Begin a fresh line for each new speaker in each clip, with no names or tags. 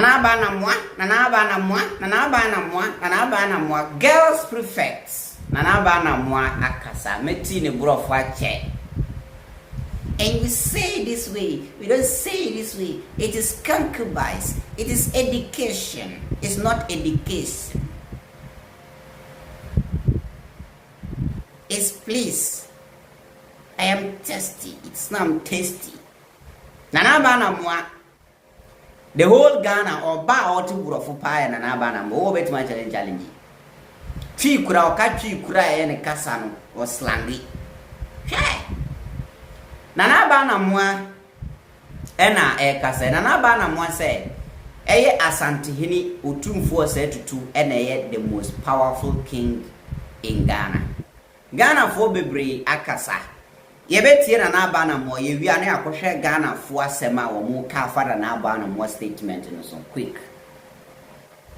Aba Anamoah, girls prefects. Aba Anamoah akasa meti ne brofo ache. And we say it this way, we don't say it this way. It is concubines, it is education, it's not education. It's please. I am thirsty, it's not tasty. Aba Anamoah, the whole Ghana or ba or two brofo pie and Aba Anamoah, bet my challenge. Tree kura or cat tree kura and kasano or slangy. Hey! Aba Anamoah ena kasa Aba Anamoah say eye Ashanti hini Otumfuo said to ena the most powerful king in Ghana. Ghana for bebre akasa yebetie Aba Anamoah ye wi ane akohwe Ghana fo asema wo mu ka fada Aba Anamoah statement no so quick.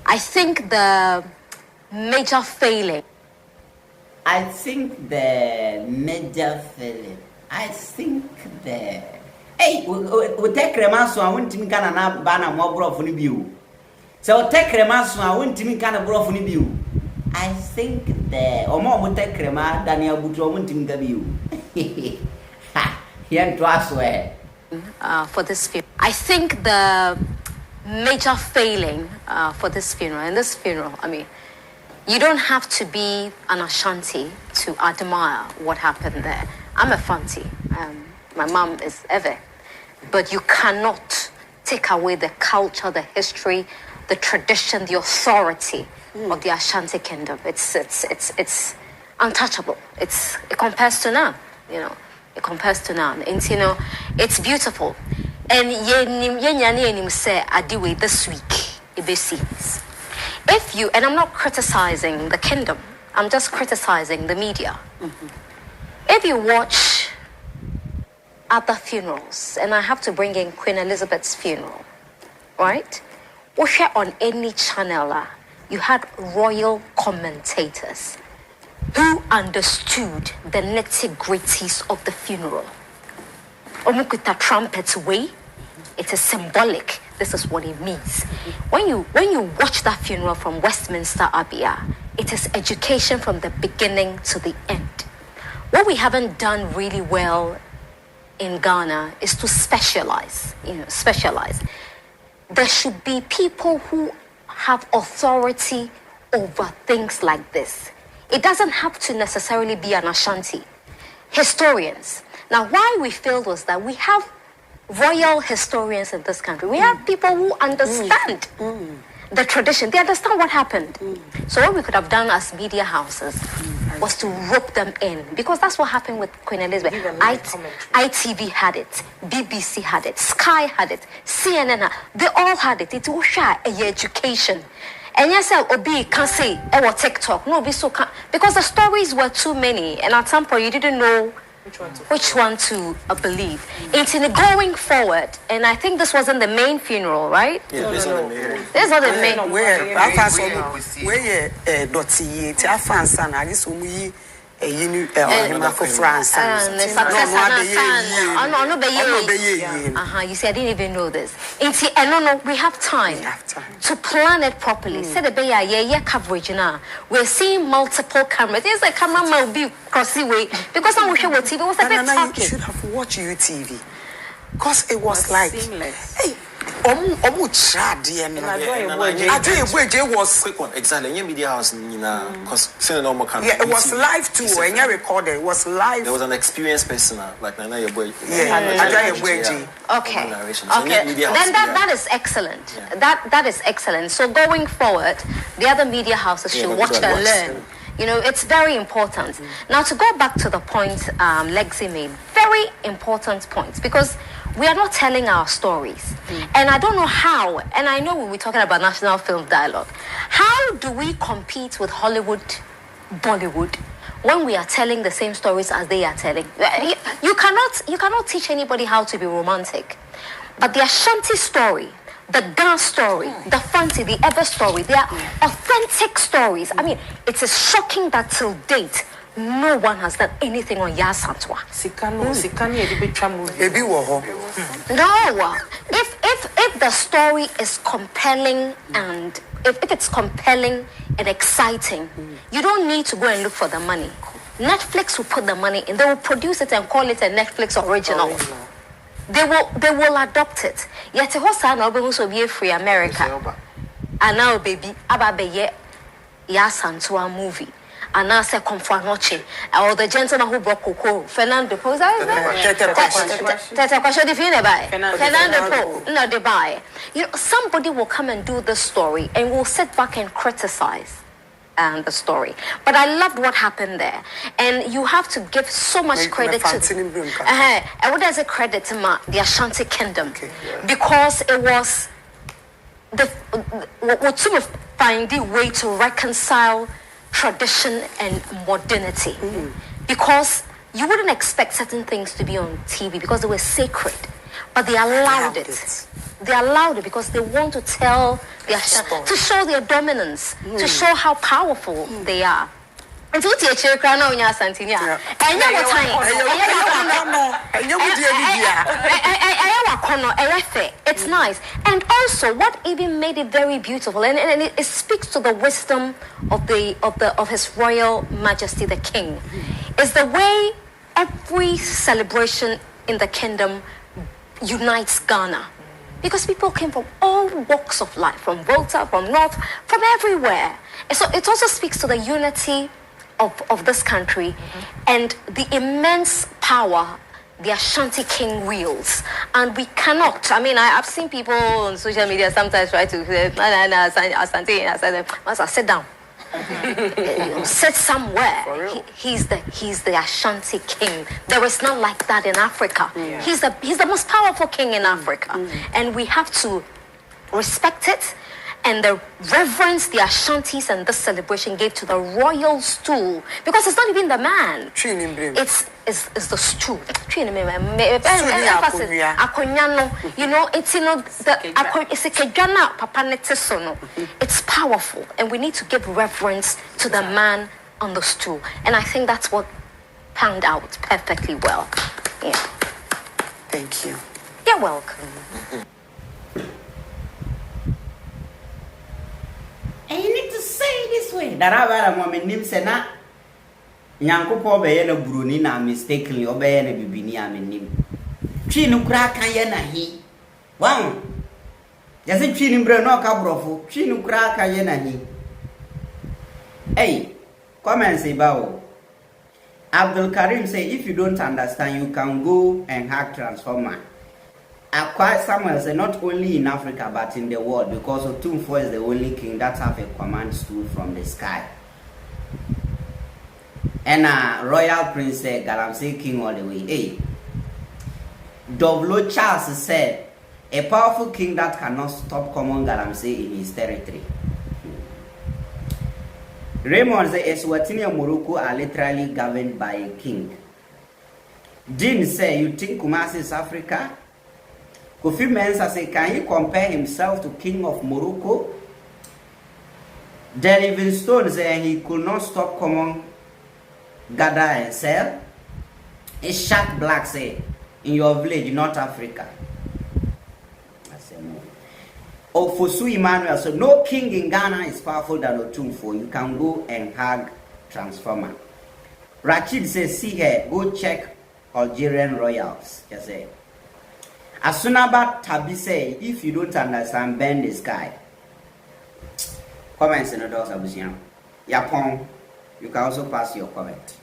I think the major failing
I think the hey, we take Remaso, I won't even can an banner more broth on you. So take Remaso, I won't even can a broth on you. I think the or more would take Rema than your Buto won't even give you. Ha, here to us where
for this funeral. I think the major failing for this funeral, and this funeral, I mean, you don't have to be an Ashanti to admire what happened there. I'm a Fanti. My mom is Eve. But you cannot take away the culture, the history, the tradition, the authority of the Ashanti kingdom. It's untouchable. It compares to none, you know. It compares to none. And you know, it's beautiful. And say adiwe this week, if you, and I'm not criticizing the kingdom, I'm just criticizing the media. Mm-hmm. If you watch other funerals, and I have to bring in Queen Elizabeth's funeral, right? Or share on any channel, you had royal commentators who understood the nitty-gritties of the funeral. Omukuta trumpets way, it is symbolic. This is what it means. When you watch that funeral from Westminster Abbey, it is education from the beginning to the end. What we haven't done really well in Ghana is to specialize, specialize. There should be people who have authority over things like this. It doesn't have to necessarily be an Ashanti. Historians. Now, why we failed was that we have royal historians in this country. We have people who understand the tradition. They understand what happened. So what we could have done as media houses was to rope them in, because that's what happened with Queen Elizabeth. ITV had it, BBC had it, Sky had it, CNN, they all had it. It was education. And yes, Obi can't say, TikTok. No, because the stories were too many, and at some point you didn't know which one to believe. It's in going forward, and I think this wasn't the main funeral, right?
Yeah, this
was
not
the main.
Where France.
You see, I didn't even know this. No, we have time to plan it properly. Say the bay coverage now. We're seeing multiple cameras. There's a cameraman will be crossing way because I'm watching TV. It was a bit talking.
You should have watched UTV because it was like
seamless.
Hey. Exactly.
Media house,
yeah, it was live too. When you recorded, it was live.
There was an experienced person like Nana Yeboy.
Okay. Then that is excellent. Yeah. That is excellent. So going forward, the other media houses should watch and learn. You know, it's very important. Now, to go back to the point Lexi made, very important points, because we are not telling our stories. And I don't know how, and I know when we're talking about National Film Dialogue, how do we compete with Hollywood, Bollywood, when we are telling the same stories as they are telling? You cannot teach anybody how to be romantic. But the Ashanti story, the Ghana story, the Fanti, the Ever story, they are authentic stories. I mean, it is shocking that till date, no one has done anything on Yasantwa.
No.
If if the story is compelling and if it's compelling and exciting, you don't need to go and look for the money. Netflix will put the money in. They will produce it and call it a Netflix original. They will adopt it. Yet it was also be free America. And now baby, Aba Anamoah movie. And now say Confanoche. Or the gentleman who brought Coco, Fernando Poe. Fernando Poe, no, they buy. You know, somebody will come and do the story and will sit back and criticize the story. But I loved what happened there. And you have to give so much credit to and what does it credit to the Ashanti Kingdom? Because it was what sort of finding a way to reconcile tradition and modernity. Because you wouldn't expect certain things to be on TV because they were sacred, but they allowed it. They allowed it because they want to tell their to show their dominance, to show how powerful they are. And to teach you crown on your Ashanti. And you what time? It's nice. And also what even made it very beautiful, and it speaks to the wisdom of His Royal Majesty the King, is the way every celebration in the kingdom unites Ghana. Because people came from all walks of life, from Volta, from North, from everywhere. And so it also speaks to the unity of this country and the immense power the Ashanti King wields. And we cannot, I mean, I've seen people on social media sometimes try to say, Ashanti, I said, sit down. Sit somewhere. He's the Ashanti King. There is not like that in Africa. He's the most powerful king in Africa, and we have to respect it. And the reverence the Ashantis and this celebration gave to the royal stool, because it's not even the man. It's the stool. You know, it's powerful, and we need to give reverence to the man on the stool. And I think that's what panned out perfectly well. Yeah.
Thank you.
You're welcome.
And you need to say it this way. That Aba Anamoah name say na Nyankopo be ye na Bruni na mistakenly obe ye na Bibini amenim. Twi no kura kan ye na hi. Wan. Ya se twi ni mbre no ka brofo. Twi no kura kan ye na hi. Hey, come and say bawo. Abdul Karim say if you don't understand you can go and hack transformer. Quite Samuel said not only in Africa but in the world, because Otumfuo is the only king that have a command stool from the sky. And Royal Prince Galamsey King all the way. Hey, Dovlo Charles said a powerful king that cannot stop common Galamsey in his territory. Raymond said Eswatini and Morocco are literally governed by a king. Dean said, you think Kumasi is Africa? Kofi Mensah say, can he compare himself to King of Morocco? Then Stone say he could not stop common gather and sell. A Shark Black say, in your village, not Africa. I say no. Ofosu Emmanuel said, no king in Ghana is powerful than Otumfuo. You can go and hug transformer. Rachid says, see here, go check Algerian royals. Just say. Asunaba Tabi say, if you don't understand, bend the sky. Comments in the doors of Yapon, you can also pass your comment.